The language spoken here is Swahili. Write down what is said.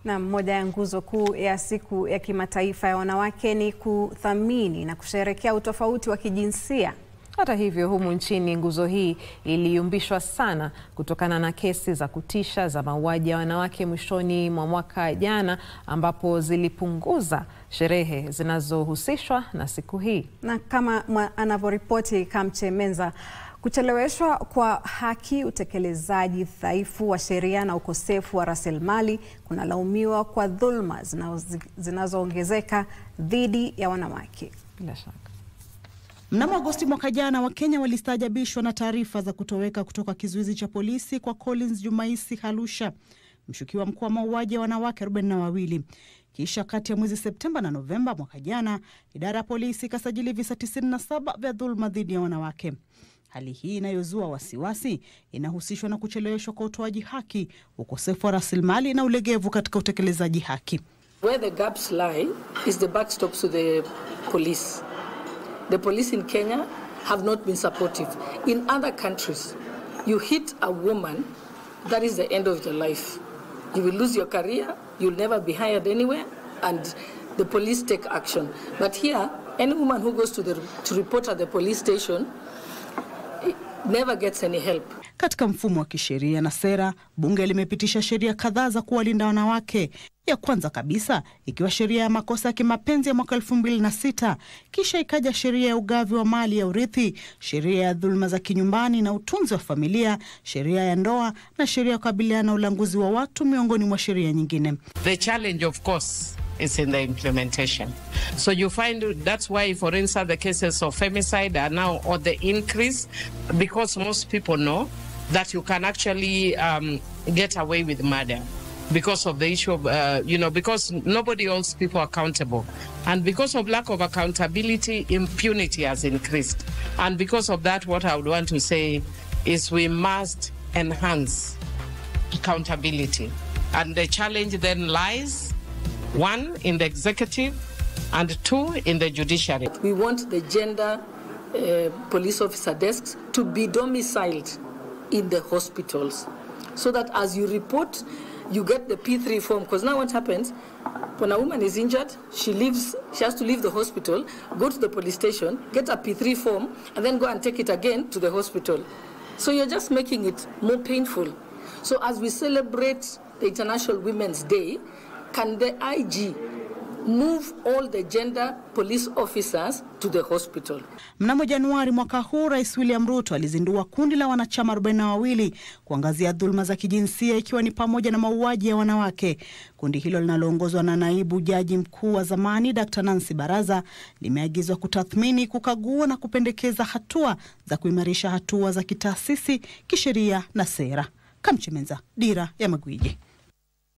Na moja ya nguzo kuu ya siku ya kimataifa ya wanawake ni kuthamini na kusherehekea utofauti wa kijinsia. Hata hivyo, humu nchini nguzo hii iliyumbishwa sana kutokana na kesi za kutisha za mauaji ya wanawake mwishoni mwa mwaka jana, ambapo zilipunguza sherehe zinazohusishwa na siku hii. Na kama anavyoripoti Kamche Menza, kucheleweshwa kwa haki, utekelezaji dhaifu wa sheria na ukosefu wa rasilimali kunalaumiwa kwa dhulma zinazoongezeka dhidi ya wanawake. Bila shaka. Mnamo Agosti mwaka jana, Wakenya walistaajabishwa na taarifa za kutoweka kutoka kizuizi cha polisi kwa Collins Jumaisi Halusha, mshukiwa mkuu wa mauaji ya wanawake 42. Kisha kati ya mwezi Septemba na Novemba mwaka jana, idara ya polisi ikasajili visa 97 vya dhulma dhidi ya wanawake. Hali hii inayozua wasiwasi inahusishwa na kucheleweshwa kwa utoaji haki, ukosefu wa rasilimali na ulegevu katika utekelezaji haki. Where the gaps lie is the backstops to the police. The police in Kenya have not been supportive. In other countries, you hit a woman, that is the end of your life. You will lose your career, you'll never be hired anywhere, and the police take action. But here, any woman who goes to report at the police station never gets any help. Katika mfumo wa kisheria na sera, bunge limepitisha sheria kadhaa za kuwalinda wanawake. Ya kwanza kabisa ikiwa sheria ya makosa ya kimapenzi ya mwaka 2006, kisha ikaja sheria ya ugavi wa mali ya urithi, sheria ya dhulma za kinyumbani na utunzi wa familia, sheria ya ndoa na sheria ya kukabiliana na ulanguzi wa watu, miongoni mwa sheria nyingine. The challenge, of course, is in the implementation. So you find that's why, for instance, the cases of femicide are now on the increase, because most people know that you can actually get away with murder because of the issue of, because nobody holds people accountable. And because of lack of accountability, impunity has increased. And because of that, what I would want to say is we must enhance accountability. And the challenge then lies, 1, in the executive, and 2, in the judiciary. We want the gender police officer desks to be domiciled in the hospitals, so that as you report, you get the P3 form. Because now what happens, when a woman is injured, she has to leave the hospital, go to the police station, get a P3 form, and then go and take it again to the hospital. So you're just making it more painful. So as we celebrate the International Women's Day, can the IG move all the gender police officers to the hospital? Mnamo Januari mwaka huu, Rais William Ruto alizindua kundi la wanachama 42 kuangazia dhulma za kijinsia, ikiwa ni pamoja na mauaji ya wanawake. Kundi hilo linaloongozwa na naibu jaji mkuu wa zamani Dr. Nancy Baraza limeagizwa kutathmini, kukagua na kupendekeza hatua za kuimarisha hatua za kitaasisi, kisheria na sera. Kamche Menza, Dira ya Magwiji.